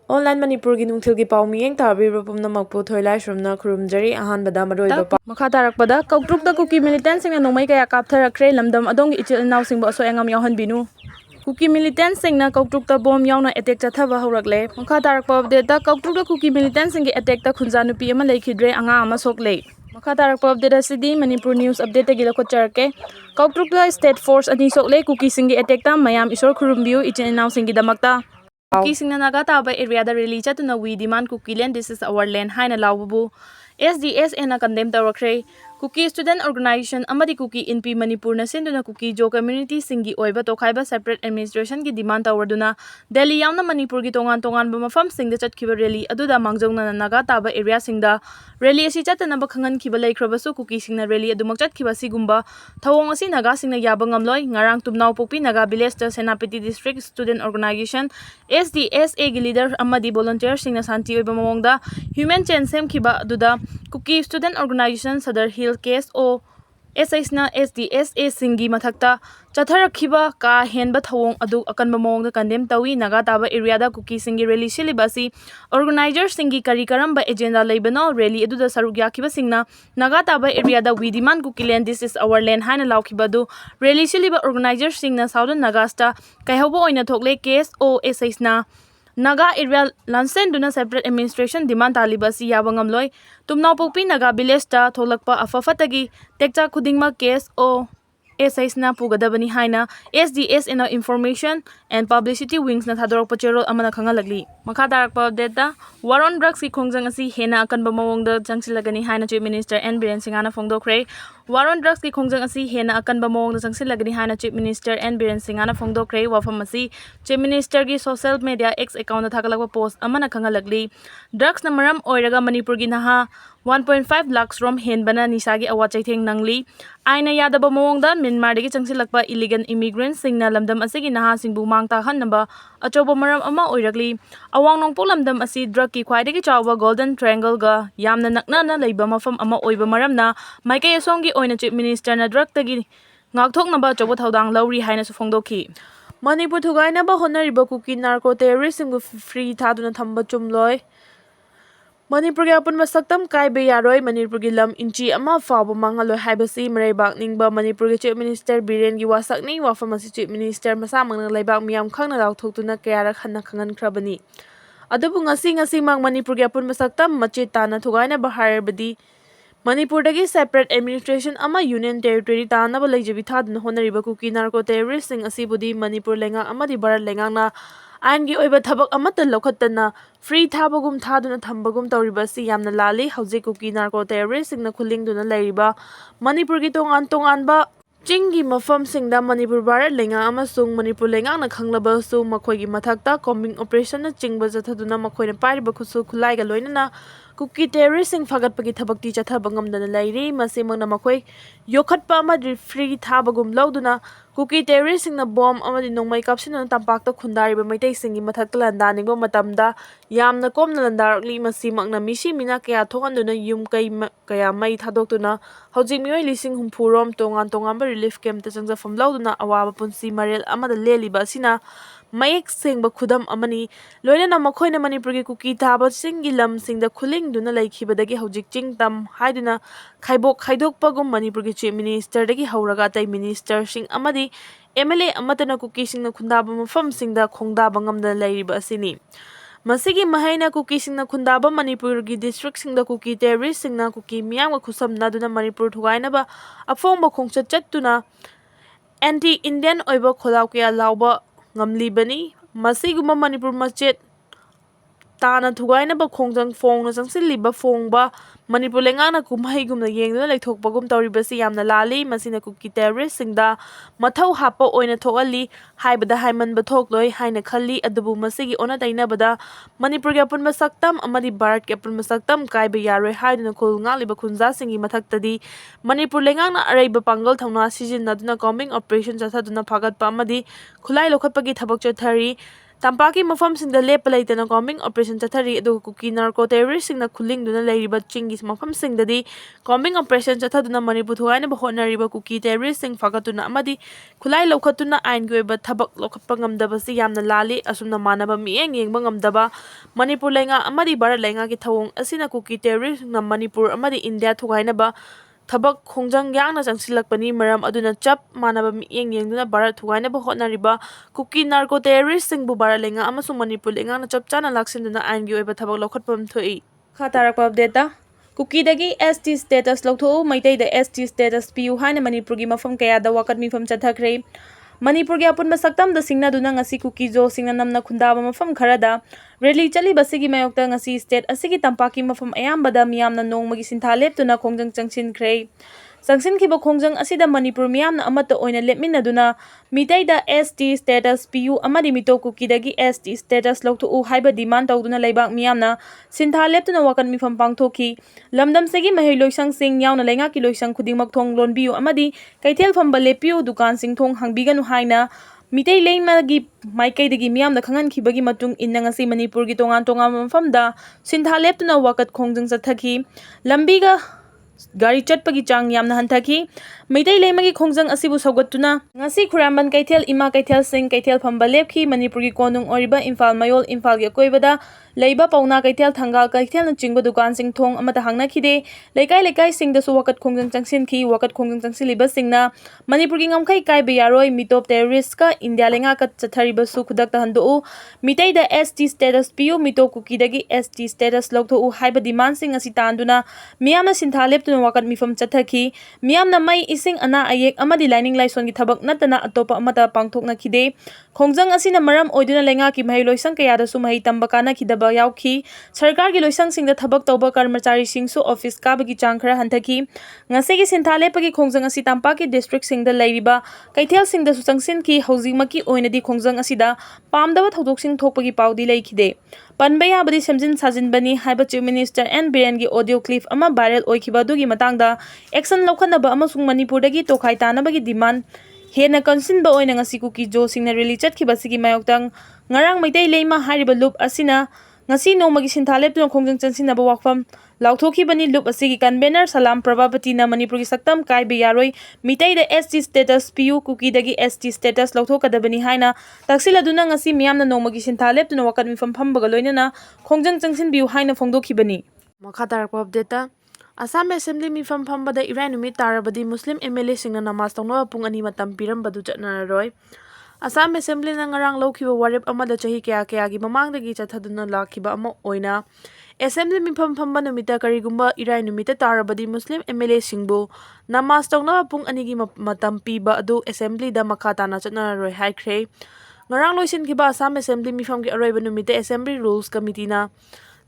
Online Manipuri nungthilgi paumiyeng tabiriba pumnamakpu thoilai shrumna khurumjari ahanbada maroiba Kaptharakpada Koutrukta Kuki militants singna nongmai kaya kaptharakre lamdam adongi ichil inausingba asoyangam yauhanbinu. Kuki militants singna Koutrukta bom yauna attack chathaba haurakle. Kaptharakpa update Koutrukta Kuki militants singi attack ta khunja nupi ama leikhidre anga ama sokle. Kaptharakpa update asidi Manipur news update gila khocharke. Koutrukta state force ani sokle Kuki singi attack ta mayam isor khurumbiu ichil inausingi damakta. Kuki singna naga taba area da release chatuna we demand Kuki land, this is our land haina lawbu. SDS ena condemn tawrakre. Kuki student organization amadi Kuki NP Manipur na sinduna Kuki jo community singi oiba tokhaiba separate administration ki demand tawarduna Delhi yauna Manipur gi tongan ba mafam singda chatkhiba rally aduda mangjongna naga taba area singda rally asi chatana ba khangan khiba leikhrabasu Kuki singna rally adumak chatkhiba sigumba thawong asi naga singna yaba ngamloi ngarang tumnaw pokpi naga village ta Senapati district student organization SDSA gi leader amadi volunteer singna santi oiba mawongda human chain sem khiba aduda Kuki student organization Sadar Hill case o SISna SDSA singi mathakta chatharakhiba ka henba thawong adu akanba mawongda condemn tawi naga taba area da Kuki singi rally silibasi organizers singi kari karamba agenda leibano rally aduda saruk yakhiba singna naga taba area da we demand Kuki land, this is our land haina laukhiba du rally siliba organizers singna Southern Nagasta kaihawbo oina thokle case o SISna Naga area lansen duna separate administration demand talibasi yabangamloi tumnaw pokpi naga village ta tholakpa afafatagi tekcha khudingma case o SISna pugadabani haina SDS in information and publicity wings na thadorok pachero amana khangalagli makha darakpa update war on drugs ki khongjang asi hena akanba mawongda changsilagani haina chief minister N Biren Singhana phongdokre war on drugs ki khongjang asi hena akanba mawongda changsilagani haina chief minister N Biren Singhana phongdokre wafam asi chief minister gi social media X account na thagalakpa post amana khangalagli drugs na maram oiraga Manipur gi naha 1.5 lakhs rom henbana nisagi awachaitheng nangli aina yadaba mawongda Myanmar dagi changsilakpa illegal immigrants singna lamdam asigi naha singbu mangta hanaba achoba maram ama oiragli awang nongpo lamdam asi drug ki khwaidagi chawba golden triangle ga yamna nakna na leiba mafam ama oiba maramna maikai asonggi oina chief minister na drug tagi ngakthoknaba choba thodang lauri haina su phongdokhi Manipur thugainaba honariba Kuki narco terrorist singbu free thaduna thamba chumloi Manipur gi apunba saktam kaibe yaroi Manipur gi lam inchi ama fawba mangaloi haibasi mareibak ningba Manipur gi chief minister Biren gi wasakni wafamasi chief minister masa mangna laibak miyam khangna laukthokuna kayara khanna khangan khrabani adubu ngasi mang Manipur gi apunba saktam mache tana thugaina baharabadi Manipur dagi separate administration ama union territory tana ba leijabi thaduna honariba Kuki narco terrorist sing asibudi Manipur lenga amadi Bharat lengangna Angi oiba thabak amata lokhatana free thabagum thaduna thambagum tawribasi yamna lali hauji Kuki narco terrorist singna khulingduna leiriba Manipur gi tongan ba Chingi mafam singda Manipur Bharat lenga amasung Manipur lengangna khanglaba su makhoi gi mathakta combing operation na chingba jathaduna makhoina pairiba khusu khulai ga loinana Kuki terrorist sing phagatpagi thabakti chathaba ngamdana leiri masimangna makhoi yokhatpa amadi free thabagum lawduna Kuki terrorist singna bomb amadi nongmai kapsina tampakta khundariba maitai singi mathakta landaningba matamda yamna komna landarakli masimangna mishi mina kaya thohanduna yum kai kaya mai thadoktuna hojik mioi lising humpurom tongan ba relief camp ta changjafam lawduna awaba punsi marel amada leliba sina Mayek singba khudam amani loinana makhoina Manipur gi Kuki thaba singi lam singda khulingduna leikhibadagi hojik chingtam haiduna khaibok khaidokpagum Manipur gi chief minister dagi hauraga tai minister sing amadi MLA amatana Kuki singna khundaba mafam singda khongdaba ngamda leiriba asini Masigi mahaina Kuki singna khundaba Manipur gi district singda Kuki terrorist singna Kuki miyamga khusam naduna Manipur thugaina ba afongba khongchat chattuna anti Indian oiba kholaw kya lawba ngamlibani masiguma Manipur machet tana thugaina ba khongjang phongna changsilliba phongba Manipur lengana kumhaigumna yengduna leithokpagum tawribasi yamna lali masina Kuki terrorist singda mathau hapa oina thoali haibada haimanba thokloi haina khalli adubu masigi ona dainabada Manipur gi apunba saktam amadi Bharat gi apunba saktam kaiba yaroi haiduna khul ngliba khunja singi mathaktadi Manipur lengana araiba pangal thongna sijinaduna combing operation chathaduna phagatpa amadi khulai lokhatpagi thabak chathari Tampaki mafamsingda lepa leitana combing operation chathari aduga Kuki narco terroristsingna khulingduna leiriba chingi mafamsingdadi combing operation chathaduna Manipur thuainaba hotnariba Kuki terroristsing fagatuna amadi khulai lokhatuna ain gi oiba thabak lokhatpa ngamdabasi yamna lali asumna manaba mieng yengba ngamdaba Manipur lenga amadi Bharat lenga ki thawong asina Kuki terroristsingna Manipur amadi India thuainaba Thabak khongjang yangna changsilakpani maram aduna chap manaba mieng yengduna Bharat thuainaba hotnariba Kuki narco terroristsingbu Bharat lenga amasung Manipur lenga na chap chana laksinduna ain gi oiba thabak lokhatpam thoi khatarakpa update Kuki dagi ST status lawtho maitai da ST status piu haina Manipur gi mafam kaya da wakat mifam chathakre Manipur gi apun masaktam da singna duna ngasi Kuki jo singna namna khundaba mafam kharada rally chali basigi mayokta ngasi state asigi tampaki mafam ayambada miyamna nongmagi sintha leptuna khongjang changsin khrei Sangsin kiba khongjang asida Manipur miyamna amata oina lepmina duna mitai da ST status piu amadi mito Kuki dagi ST status lawtho haiba demand tawduna leibak miyamna sintha leptuna wakan mifam pangthoki lamdam segi mahoi loisang sing yauna lenga ki loisang khudingmak thong lonbiu amadi kaithel famba lepiu dukan sing thong hangbiganu haina mitai leima gi maikai dagi miyamna khangan khibagi matung inna ngasi Manipur gi tongan mafamda sintha leptuna wakat khongjang chathaki lambiga Gari chatpagi chang yamna hanthaki meitai leimagi khongjang asibu saugattuna ngasi khuramban kaithel ima kaithel sing kaithel phamba lepki Manipur gi konung oriba Imphal mayol Imphal gi koibada leiba pauna kaithel thangal kaithel na chingba dukan sing thong amata hangna khide lekai sing da su wakat khongjang changsin ki wakat khongjang changsiliba singna Manipur gi ngamkhai kai be yaroi mitop terrorist ka India lenga ka chathariba su khudak ta handu mitai da ST status piu mito Kuki dagi ST status lawtho haiba demand sing asi tanduna miyamna sintha leptuna wakat mifam chathaki miyamna mai ising ana ayek amadi lining laison gi thabak natana atopa amata pangthokna khide khongjang asina maram oiduna lenga ki mahai loisang kaya da su mahai tamba kana khidaba yauki sarkar gi loisang singda thabak tawba karmachari singsu office ka bagi chang khara hanthaki ngase gi sintha lepagi khongjang asi tampaki district singda leiriba kaithel singda su changsin ki housing maki oinadi khongjang asida pamdaba thodok sing thokpagi paudi leikhide Panbaya badi semjin sajin bani haiba chief minister N Biren gi audio clip ama viral oikhiba dugi matangda action lokhanaba amasung Manipur dagi tokhai tanabagi demand hena consinba oina ngasi Kuki jo singna rally chatkhiba sigi mayoktang ngarang maitai leima hariba loop asina ngasi nomagi sintha leptuna khongjang chansinaba wakfam lauthoki bani loop asigi convener Salam Prabhapati na Manipur gi saktam kai be yaroi mitai da ST status piu Kuki dagi ST status lauthokadabani haina taksiladuna ngasi miyamna nomagi sintha leptuna wakat mifam phambaga loinana khongjang changsin biu haina phongdokhibani makha tarakpa update Assam Assembly mifam phambada irai numit tarabadi Muslim MLA singna namaz tongna pung ani matam pirambadu chatnararoi Assam Assembly na ngarang lawkhiba warep amada chahi kaya gi mamangdagi chathaduna lakhiba ama oina Assembly mifam phamba numita karigumba irai numita tarabadi Muslim MLA singbu namaz tongna pung ani gi matam piba adu Assembly da makha tana chatnararoi haikre ngarang loisin khiba Assam Assembly mifam gi aroiba numita Assembly Rules Committee na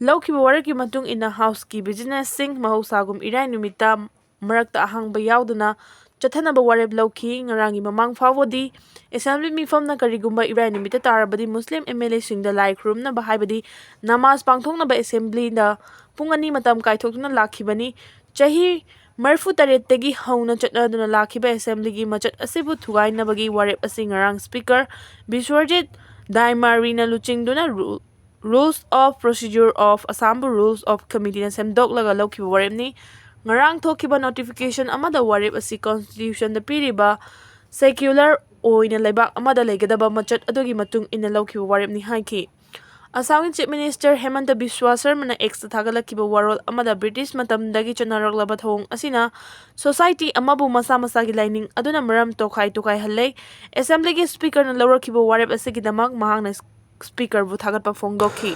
Lawkhiba waraki matung ina house ki business sing mahosagum irai numita marakta ahangba yauduna chathanaba warep lawkhi ngarangi mamang fawodi Assembly mifam na karigumba irai numita tarabadi Muslim MLA sing da lai khurumna bahaibadi namaz pangthongna ba Assembly da pungani matam kaithokna lakhibani chahi marfu taret tagi hauna chatnaduna lakhiba Assembly gi machat asibu thugaina bagi warep asi ngarang speaker Biswarjit Daimarina luchingduna Rules of Procedure of Assam Rules of Committee na semdoklaga lawkhiba warep ni ngarang thokiba notification amada warep asi constitution da piriba secular oina lebak amada legadaba machat adugi matung ina lawkhiba warep ni haiki Assam Chief Minister Hemanta Biswa Sarma na ex thagalakiba warol amada British matamdagi chanaraglaba thong asina society amabu masa gi lining aduna maram tokhai hallei Assembly gi speaker na lawrakiba warep asigi damak mahangna speaker bu thagat pa phongdokhi